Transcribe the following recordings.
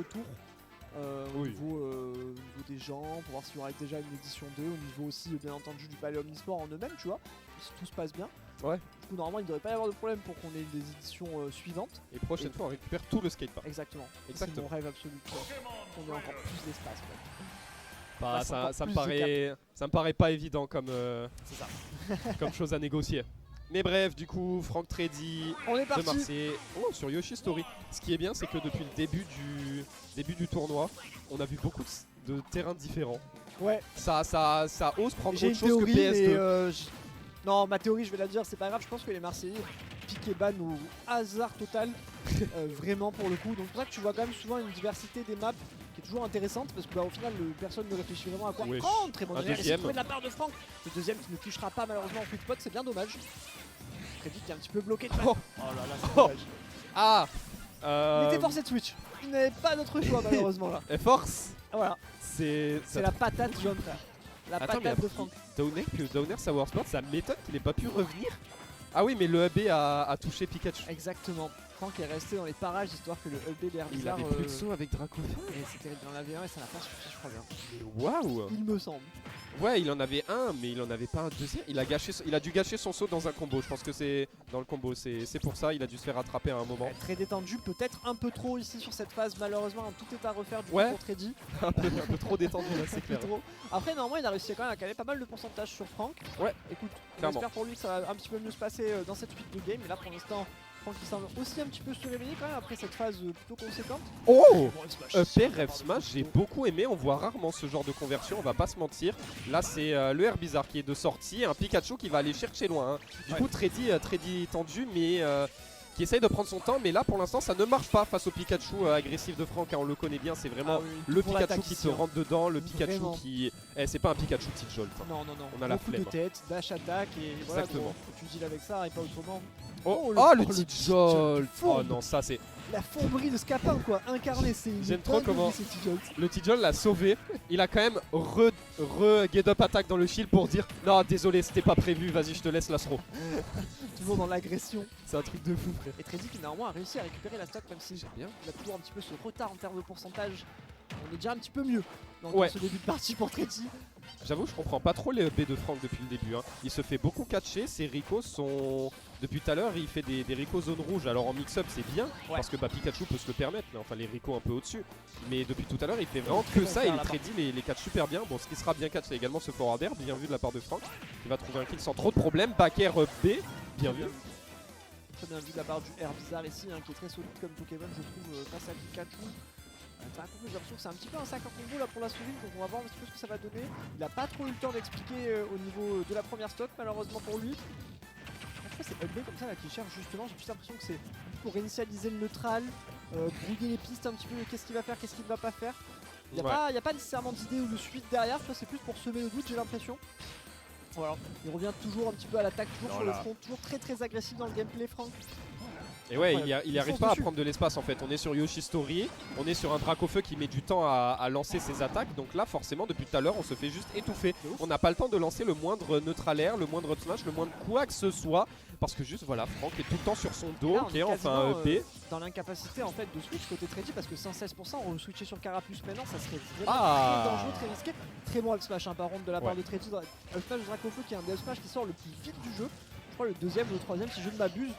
retour au niveau des gens, pour voir s'il y aura déjà une édition 2, au niveau aussi bien entendu du palais Omnisport en eux-mêmes, tu vois, si tout se passe bien. Ouais. Du coup normalement il ne devrait pas y avoir de problème pour qu'on ait des éditions suivantes. Et prochaine fois on récupère tout le skatepark. Exactement. C'est Exactement. mon rêve absolu, tu vois, qu'on ait encore plus d'espace. Bah, ça me paraît pas évident comme, C'est ça. comme chose à négocier. Mais bref, du coup, Franck Tredy On est de parti. Marseille. Oh, sur Yoshi Story. Ce qui est bien, c'est que depuis le début du tournoi, on a vu beaucoup de terrains différents. Ouais. Ça ose prendre J'ai autre une chose que théorie, PS2. non, ma théorie, je vais la dire, c'est pas grave. Je pense que les Marseillais piquent et ban au hasard total, vraiment pour le coup. Donc c'est pour ça que tu vois quand même souvent une diversité des maps qui est toujours intéressante parce que bah, au final, personne ne réfléchit vraiment à quoi Wesh. prendre. Très bon Un délire. deuxième. Et c'est de la part de Franck. Le deuxième qui ne touchera pas malheureusement en free spot, c'est bien dommage. Tredy qui est un petit peu bloqué. Oh là là, c'est dommage. Ah Il était forcé de switch. Il n'avait pas d'autre choix malheureusement là. Et force. Voilà, C'est c'est la patate jaune frère. La Attends, patate de Franck. Downer Sour Sport, ça m'étonne qu'il ait pas pu revenir. Ah oui, mais le EB a touché Pikachu. Exactement. Franck est resté dans les parages histoire que le EB d'air Il bizarre. avait plus de saut avec Dracofeu. Et c'était dans la V1 et ça n'a pas suffi, je crois bien. Waouh. Il me semble. Ouais, il en avait un, mais il en avait pas un deuxième. Il a dû gâcher son saut dans un combo. Je pense que c'est dans le combo. C'est pour ça. Il a dû se faire rattraper à un moment. Très détendu, peut-être un peu trop ici sur cette phase. Malheureusement, tout est à refaire du coup Ouais. pour Tredy. un peu trop détendu là, c'est clair. Trop. Après, normalement, il a réussi quand même à caler pas mal de pourcentage sur Franck. Ouais. Écoute, on Clairement. espère pour lui que ça va un petit peu mieux se passer dans cette suite de game. Et là, pour l'instant, Franck il semble aussi un petit peu se réveiller quand même après cette phase plutôt conséquente. Oh Bon, le smash, EP Ref Smash, j'ai beaucoup aimé. On voit rarement ce genre de conversion. On va pas se mentir. Là, c'est le Air Bizarre qui est de sortie. Un Pikachu qui va aller chercher loin. Hein. Du coup, Tredy tendu, mais qui essaye de prendre son temps. Mais là, pour l'instant, ça ne marche pas face au Pikachu agressif de Franck. Hein, on le connaît bien. C'est vraiment le pour Pikachu l'attaque qui ici, te rentre dedans. Le Pikachu Vraiment. qui. C'est pas un Pikachu petite jolt. Hein. Non, On a la beaucoup flemme. de tête, dash attaque et voilà, Exactement. gros, faut que tu deals avec ça et pas autrement. Oh, le le petit petit jolt. fourbe. Oh non, ça c'est. La fourberie de Scapin quoi, incarné, c'est une J'aime trop dinguerie, comment- ce petit jolt. Le T-Jolt l'a sauvé. Il a quand même get up attack dans le shield pour dire non, désolé, c'était pas prévu, vas-y, je te laisse la throw. Toujours dans l'agression. C'est un truc de fou, frère. Et Tredy qui normalement a réussi à récupérer la stock même si J'aime bien. il a toujours un petit peu ce retard en termes de pourcentage. On est déjà un petit peu mieux dans Ouais. ce début de partie pour Tredy. J'avoue, je comprends pas trop les B de Franck depuis le début. Hein. Il se fait beaucoup catcher. Ses Rico sont. Depuis tout à l'heure, il fait des Rico zone rouge. Alors en mix-up, c'est bien parce que bah, Pikachu peut se le permettre. Mais enfin, les Rico un peu au-dessus. Mais depuis tout à l'heure, il fait vraiment que ça. Et il Tredy les catch super bien. Bon, ce qui sera bien catch, c'est également ce forward air. Bien vu de la part de Franck. Il va trouver un kill sans trop de problèmes. Back air B. Bien vu. Très bien vu de la part du Air Bizarre ici, hein, qui est très solide comme Pokémon, je trouve, face à Pikachu. J'ai l'impression que c'est un petit peu un sac en combo là pour la souris, donc on va voir un petit peu ce que ça va donner. Il n'a pas trop eu le temps d'expliquer au niveau de la première stock, malheureusement pour lui. Je crois que c'est Hubble comme ça là qui cherche justement, j'ai plus l'impression que c'est pour réinitialiser le neutral, brouiller les pistes un petit peu de qu'est-ce qu'il va faire, qu'est-ce qu'il ne va pas faire. Il n'y a, pas nécessairement d'idée ou de suite derrière, c'est plus pour semer le doute, j'ai l'impression. Voilà, il revient toujours un petit peu à l'attaque, toujours sur le front, toujours très agressif dans le gameplay Franck. Et ouais, Incroyable. il Il arrive fonce pas à dessus. prendre de l'espace en fait. On est sur Yoshi Story, on est sur un Dracofeu qui met du temps à lancer ses attaques. Donc là, forcément, depuis tout à l'heure, on se fait juste étouffer. On n'a pas le temps de lancer le moindre neutral air, le moindre up smash, le moindre quoi que ce soit. Parce que juste, voilà, Franck est tout le temps sur son dos. Là, on Ok, est enfin un quasiment, EP. dans l'incapacité en fait de switch côté Tredy parce que 116% on switcher sur Carapuce maintenant ça serait vraiment Ah. très dangereux, très risqué. Très bon up smash par contre de la part Ouais. de Tredy. Up smash de Dracofeu qui est un des up smash qui sort le plus vite du jeu. Je crois le deuxième ou le troisième si je ne m'abuse.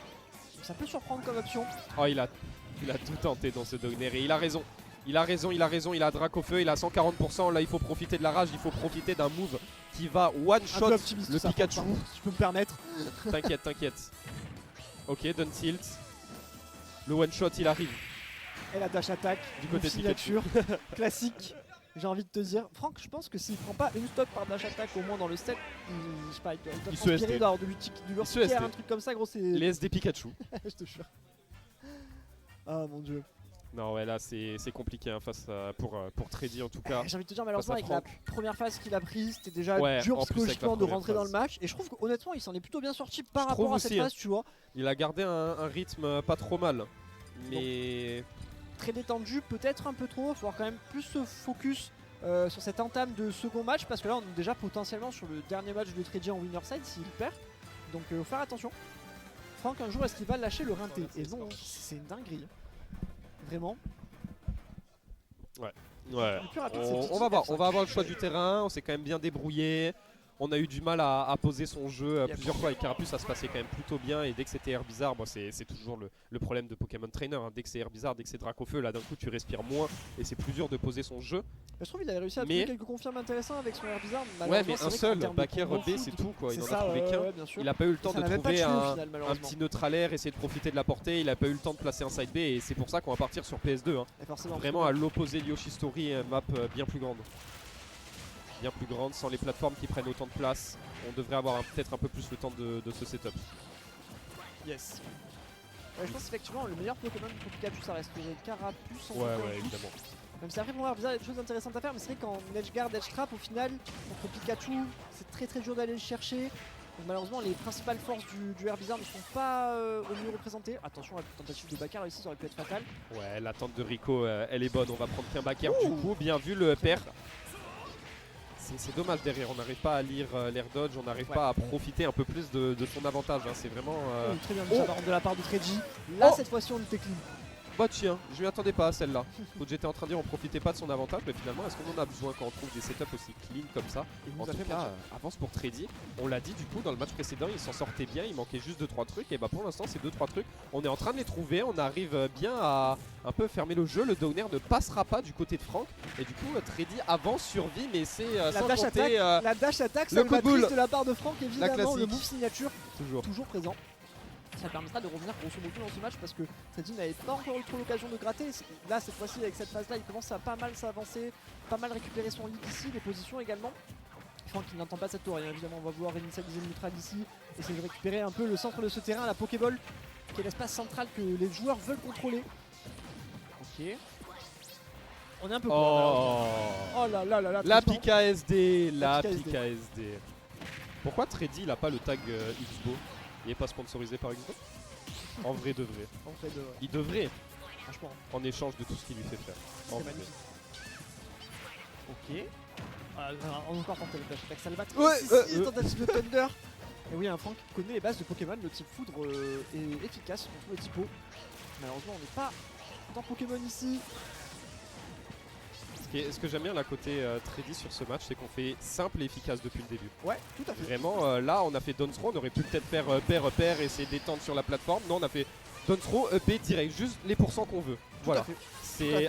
Ça peut surprendre comme option. Oh, il a tout tenté dans ce Dogner et il a raison. Il a a Dracofeu, il a 140%. Là, il faut profiter de la rage, il faut profiter d'un move qui va one Un shot peu optimiste le ça, Pikachu. pardon, si je peux me permettre. T'inquiète. Ok, Dun Tilt. Le one shot, il arrive. Et la dash attack Du côté de signature classique. J'ai envie de te dire, Franck, je pense que s'il prend pas une stock par dash attack au moins dans le set, je sais pas, il doit Il se transpirer, ST. il doit avoir du Il se urticaire, ST. un truc comme ça, gros, c'est. Les SD Pikachu. Je te jure. Ah mon dieu. Non, ouais, là, c'est compliqué hein, face à, pour Tredy en tout cas. J'ai envie de te dire, malheureusement, face à avec la Franck. première phase qu'il a prise, c'était déjà Ouais, dur en plus, avec la psychologiquement de première rentrer dans le phase. match. Et je trouve qu'honnêtement, il s'en est plutôt bien sorti par Je rapport trouve à cette aussi, phase, tu vois. Il a gardé un rythme pas trop mal. Mais. Très détendu, peut-être un peu trop. Il va falloir quand même plus se focus sur cette entame de second match parce que là, on est déjà potentiellement sur le dernier match de Tredy en winner side s'il perd. Donc, faut faire attention. Franck, un jour, est-ce qu'il va lâcher le rinté? Et non, c'est une dinguerie. Vraiment. Ouais. Le plus rapide, c'est On va voir, on va avoir le choix du terrain, on s'est quand même bien débrouillé. On a eu du mal à poser son jeu plusieurs fois avec Carapuce, ça se passait quand même plutôt bien. Et dès que c'était Herbizarre, bon, c'est toujours le problème de Pokémon Trainer. Hein. Dès que c'est Herbizarre, dès que c'est Dracofeu, là d'un coup tu respires moins et c'est plus dur de poser son jeu. Je trouve qu'il avait réussi à trouver quelques confirmes intéressants avec son Herbizarre. Ouais, mais un seul, backer B, c'est tout quoi. Il en a trouvé qu'un. Il a pas eu le temps de trouver un petit neutralaire, essayer de profiter de la portée. Il a pas eu le temps de placer un side B et c'est pour ça qu'on va partir sur PS2. Hein. Vraiment à l'opposé de Yoshi Story, map bien plus grande. Bien plus grande, sans les plateformes qui prennent autant de place. On devrait avoir peut-être un peu plus le temps de ce setup. Yes. Ouais, je pense effectivement le meilleur Pokémon pour Pikachu ça resterait Carapuce. Ouais, évidemment. Même si après pour Herbizarre il y a des choses intéressantes à faire, mais c'est vrai qu'en edge guard, edge trap au final, contre Pikachu, c'est très dur d'aller le chercher. Donc malheureusement les principales forces du Herbizarre ne sont pas au mieux représentées. Attention, la tentative de backer ici ça aurait pu être fatal. Ouais, l'attente de Rico elle est bonne, on va prendre qu'un backer du coup, bien vu le père. C'est dommage derrière, on n'arrive pas à lire l'air dodge, on n'arrive pas à profiter un peu plus de son avantage. Hein. C'est vraiment. Très bien vu ça de la part de Treji. Là cette fois-ci on était clean. Bah tiens, je m'y attendais pas à celle-là. J'étais en train de dire on profitait pas de son avantage, mais finalement est-ce qu'on en a besoin quand on trouve des setups aussi clean comme ça? En tout cas, avance pour Tredy. On l'a dit du coup dans le match précédent, il s'en sortait bien, il manquait juste 2-3 trucs. Et bah pour l'instant ces 2-3 trucs, on est en train de les trouver, on arrive bien à un peu fermer le jeu. Le downer ne passera pas du côté de Franck. Et du coup Tredy avance, survit, mais c'est sans compter la dash attack, le coup de boule de la part de Franck évidemment, le move signature toujours présent. Ça permettra de revenir grosso modo dans ce match parce que Tredy n'avait pas encore eu trop l'occasion de gratter. Là cette fois-ci avec cette phase là il commence à pas mal s'avancer, pas mal récupérer son lead ici, les positions également. Franck qui n'entend pas cette tour, et évidemment on va vouloir réinitialiser le neutral ici, essayer de récupérer un peu le centre de ce terrain, la Pokéball qui est l'espace central que les joueurs veulent contrôler. Ok. On est un peu court. Oh là là là là. La Pika SD, la Pika SD. Pourquoi Tredy il a pas le tag Xbo? Il est pas sponsorisé par Xbox? En vrai de vrai. Il devrait. Franchement. En échange de tout ce qu'il lui fait faire. C'est magnifique. Ok. On a encore tenté le dash attack Salvat. Tentative de Thunder. Et oui, un Franck qui connaît les bases de Pokémon. Le type foudre est efficace contre le typo. Malheureusement, on n'est pas dans Pokémon ici. Ce que j'aime bien là côté Tredy sur ce match, c'est qu'on fait simple et efficace depuis le début. Ouais, tout à fait. Vraiment, là on a fait down throw, on aurait pu peut-être faire pair, essayer d'étendre sur la plateforme. Non, on a fait down throw, EP direct, juste les pourcents qu'on veut. Voilà.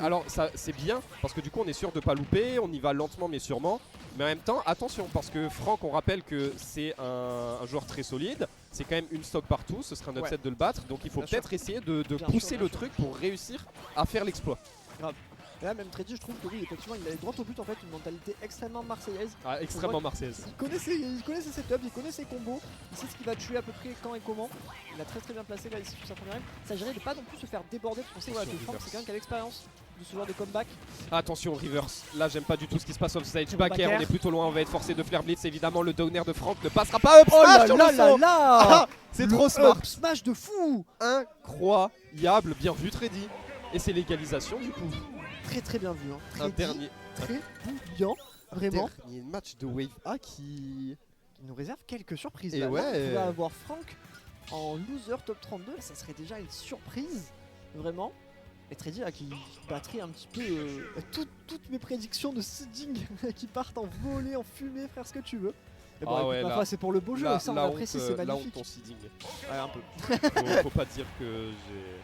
Alors ça c'est bien parce que du coup on est sûr de pas louper, on y va lentement mais sûrement. Mais en même temps, attention parce que Franck, on rappelle que c'est un joueur très solide. C'est quand même une stock partout, ce sera notre set de le battre. Donc il faut peut-être essayer de pousser le truc pour réussir à faire l'exploit. Grave. Et là même Tredy je trouve que oui effectivement il allait droit au but en fait, une mentalité extrêmement marseillaise. Ah, extrêmement marseillaise. Il connaît ses setups, il connaît ses combos, il sait ce qu'il va tuer à peu près quand et comment. Il a très bien placé là ici sur sa première aile. Il s'agirait de pas non plus se faire déborder parce qu'on sait que Franck c'est quelqu'un qui a l'expérience de ce genre de comeback. Attention reverse, là j'aime pas du tout ce qui se passe offstage backer, on est plutôt loin, on va être forcé de flare blitz. Évidemment le downer de Franck ne passera pas up smash sur le saut. C'est trop smart, smash de fou. Incroyable, bien vu Tredy. Et c'est l'égalisation du coup. Très bien vu. Un dernier. Très bouillant, vraiment. Dernier match de Wave A qui nous réserve quelques surprises. Et là, ouais. On va avoir Franck en loser top 32, ça serait déjà une surprise, vraiment. Et Tredy qui battrait un petit peu toutes mes prédictions de seeding qui partent en volée, en fumée, frère, ce que tu veux. Mais bon, écoute, c'est pour le beau jeu, ça on apprécie, c'est magnifique. Ton seeding. Ouais, un peu. faut pas dire que j'ai...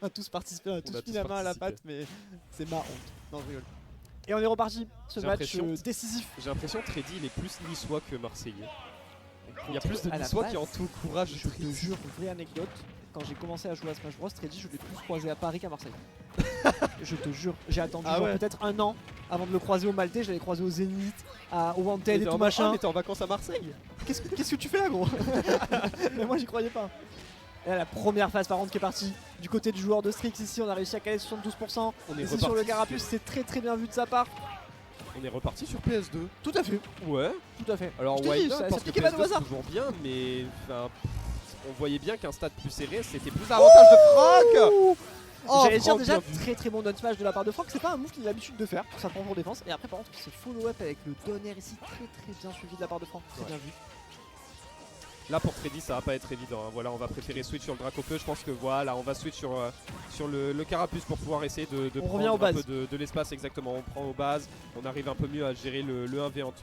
On a tous participé, on a tous mis la main à la patte, mais c'est ma honte. Non, je rigole. Et on est reparti, ce match décisif. J'ai l'impression que Tredy il est plus niçois que marseillais. Il y a plus de niçois qui ont tout le courage. Je te jure, vraie anecdote, quand j'ai commencé à jouer à Smash Bros, Tredy je l'ai plus croisé à Paris qu'à Marseille. Je te jure, j'ai attendu peut-être un an avant de le croiser au Maltais, je l'avais croisé au Zénith, au Wanted et tout machin. Mais t'es en vacances à Marseille. Qu'est-ce que tu fais là gros? Mais moi j'y croyais pas. Et là, la première phase par contre qui est partie du côté du joueur de Strix ici, on a réussi à caler 72%. On est ici sur le Carapuce, c'est très bien vu de sa part. On est reparti sur PS2. Tout à fait. Ouais. Tout à fait. Alors ouais, parce que pas de hasard. toujours bien, mais on voyait bien qu'un stade plus serré, c'était plus avantage de Franck. J'allais dire déjà très bon down smash de la part de Franck, c'est pas un move qu'il a l'habitude de faire, ça prend pour défense. Et après par contre ce follow up avec le donner ici, très bien suivi de la part de Franck, très bien vu. Là pour Tredy ça va pas être évident, hein. Voilà, on va préférer switch sur le Dracofeu. Je pense que voilà, on va switch sur le Carapuce pour pouvoir essayer de prendre un peu de l'espace. Exactement, on prend aux bases, on arrive un peu mieux à gérer le 1v entre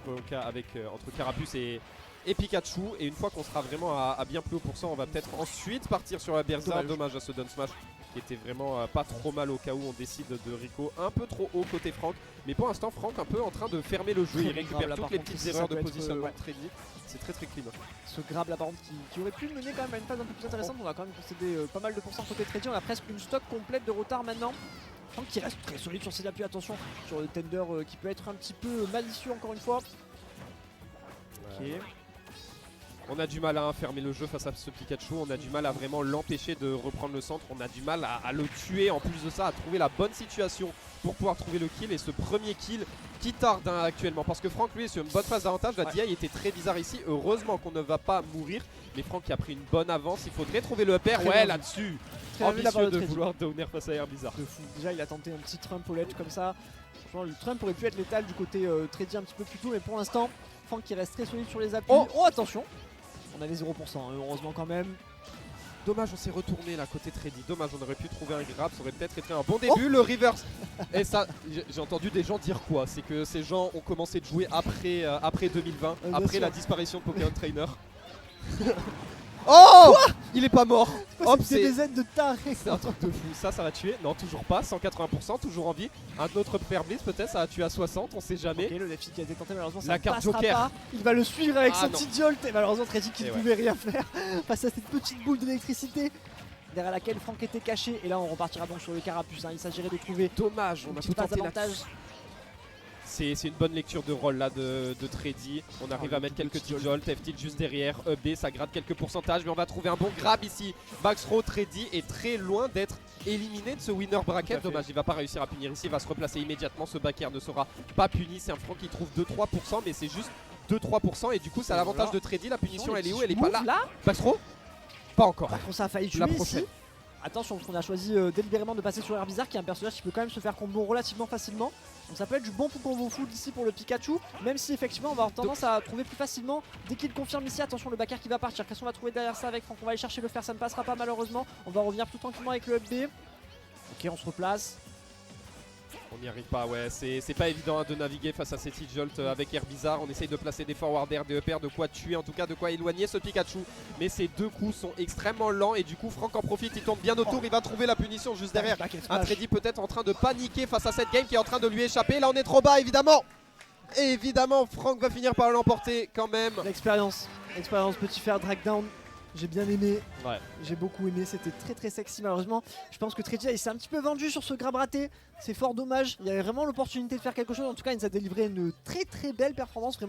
Carapuce et Pikachu. Et une fois qu'on sera vraiment à bien plus haut pour ça, on va peut-être ensuite partir sur la Berza. Dommage à ce Down Smash qui était vraiment pas trop mal au cas où on décide de Rico un peu trop haut côté Franck. Mais pour l'instant Franck un peu en train de fermer le jeu, il récupère toutes les petites erreurs de positionnement de Tredy. C'est très très clean. Ce grab là par contre qui aurait pu mener quand même à une phase un peu plus intéressante. On a quand même concédé pas mal de pourcents côté Tredy, on a presque une stock complète de retard maintenant. Franck qui reste très solide sur ses appuis, attention sur le tender qui peut être un petit peu malicieux encore une fois. Ok. On a du mal à fermer le jeu face à ce Pikachu, on a du mal à vraiment l'empêcher de reprendre le centre, on a du mal à le tuer, en plus de ça à trouver la bonne situation pour pouvoir trouver le kill. Et ce premier kill qui tarde actuellement parce que Franck lui est sur une bonne phase d'avantage. La DI était très bizarre ici, heureusement qu'on ne va pas mourir, mais Franck qui a pris une bonne avance, il faudrait trouver le pair. Ouais, là-dessus ambitieux de vouloir downer face à Herbizarre. De fou. Déjà il a tenté un petit Trump au ledge comme ça. Franchement le Trump aurait pu être létal du côté Tredy un petit peu plus tôt, mais pour l'instant Franck qui reste très solide sur les appuis. Oh attention, on avait 0%, heureusement quand même. Dommage, on s'est retourné là côté Tredy. Dommage, on aurait pu trouver un grab, ça aurait peut-être été un bon début. Le reverse. Et ça, j'ai entendu des gens dire quoi? C'est que ces gens ont commencé de jouer après 2020, après la disparition de Pokémon Trainer. Oh, il est pas mort. Hop, c'est des aides de taré. C'est un truc de fou, ça va tuer. Non, toujours pas, 180%, toujours en vie. Un autre Fair Blitz peut-être, ça va tuer à 60, on sait jamais. Ok, le Left qui a été tenté, malheureusement ça la ne carte passera Joker pas. Il va le suivre avec son petit jolt et malheureusement Tredy qui ne pouvait rien faire face à cette petite boule d'électricité derrière laquelle Franck était caché. Et là on repartira donc sur le Carapuce, il s'agirait de trouver. Dommage, on a pas tenté l'avantage. C'est une bonne lecture de rôle là de Tredy. On arrive à mettre quelques petits jolts, F-tilt juste derrière, EB ça gratte quelques pourcentages, mais on va trouver un bon grab ici. Maxro, Tredy est très loin d'être éliminé de ce winner bracket. Dommage, il va pas réussir à punir ici, il va se replacer immédiatement. Ce backer ne sera pas puni, c'est un Franck qui trouve 2-3%, mais c'est juste 2-3% et du coup c'est à l'avantage de Tredy. La punition elle est où? Elle est pas là. Maxro? Pas encore. Par contre ça a failli tuer ici. Attention parce qu'on a choisi délibérément de passer sur Herbizarre qui est un personnage qui peut quand même se faire combo relativement facilement. Donc ça peut être du bon combo full ici pour le Pikachu, même si effectivement on va avoir tendance à trouver plus facilement dès qu'il confirme ici. Attention le backer qui va partir, qu'est-ce qu'on va trouver derrière ça avec Franck? On va aller chercher le fer, ça ne passera pas malheureusement. On va revenir tout tranquillement avec le FB. Ok, on se replace. On n'y arrive pas, ouais, c'est pas évident de naviguer face à ces T-Jolt avec Herbizarre. On essaye de placer des forward air, des upper, de quoi tuer, en tout cas de quoi éloigner ce Pikachu. Mais ces deux coups sont extrêmement lents et du coup Franck en profite, il tourne bien autour, il va trouver la punition juste derrière. Un Tredy peut-être en train de paniquer face à cette game qui est en train de lui échapper. Là on est trop bas évidemment. Et évidemment Franck va finir par l'emporter quand même. L'expérience, petit fer drag down. J'ai bien aimé, j'ai beaucoup aimé, c'était très sexy. Malheureusement je pense que Tredy il s'est un petit peu vendu sur ce grab raté. C'est fort dommage, il y avait vraiment l'opportunité de faire quelque chose. En tout cas il nous a délivré une très belle performance vraiment.